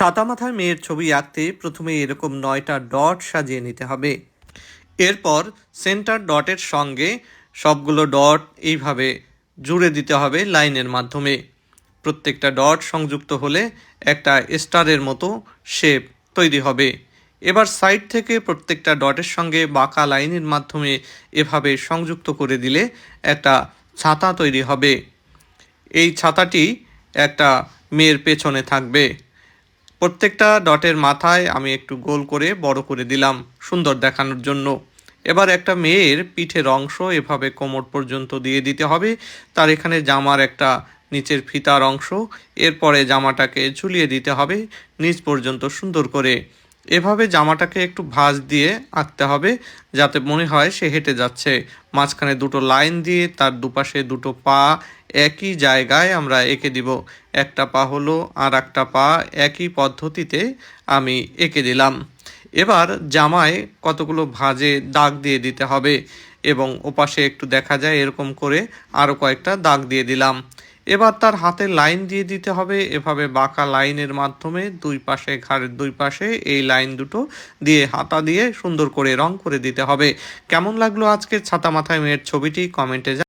ছাতা মাথায় মেয়ের ছবি আঁকতে প্রথমে এরকম ৯টা ডট সাজিয়ে নিতে হবে। এরপর সেন্টার ডটের সঙ্গে সবগুলো ডট এইভাবে জুড়ে দিতে হবে লাইনের মাধ্যমে। প্রত্যেকটা ডট সংযুক্ত হলে একটা স্টারের মতো শেপ তৈরি হবে। এবার সাইড থেকে প্রত্যেকটা ডটের সঙ্গে বাঁকা লাইনের মাধ্যমে এভাবে সংযুক্ত করে দিলে একটা ছাতা তৈরি হবে। এই ছাতাটি একটা মেয়ের পেছনে থাকবে। প্রত্যেকটা ডটের মাথায় আমি একটু গোল করে বড় করে দিলাম সুন্দর দেখানোর জন্য। এবার একটা মেয়ের পিঠের অংশ এভাবে কোমর পর্যন্ত দিয়ে দিতে হবে। তার এখানে জামার একটা নিচের ফিতার অংশ, এরপরে জামাটাকে ঝুলিয়ে দিতে হবে নিচ পর্যন্ত সুন্দর করে। এভাবে জামাটাকে একটু ভাঁজ দিয়ে আঁকতে হবে যাতে মনে হয় সে হেঁটে যাচ্ছে। মাঝখানে দুটো লাইন দিয়ে তার দুপাশে দুটো পা একই জায়গায় আমরা এঁকে দিব। একটা পা হলো আর একটা পা একই পদ্ধতিতে আমি এঁকে দিলাম। এবার জামায় কতগুলো ভাঁজে দাগ দিয়ে দিতে হবে এবং ওপাশে একটু দেখা যায় এরকম করে আরও কয়েকটা দাগ দিয়ে দিলাম। এবার তার হাতে লাইন দিয়ে দিতে হবে এভাবে বাঁকা লাইনের মাধ্যমে দুই পাশে, ঘাড়ের দুই পাশে এই লাইন দুটো দিয়ে হাতা দিয়ে সুন্দর করে রং করে দিতে হবে। কেমন লাগলো আজকের ছাতা মাথায় মেয়ের ছবিটি কমেন্টে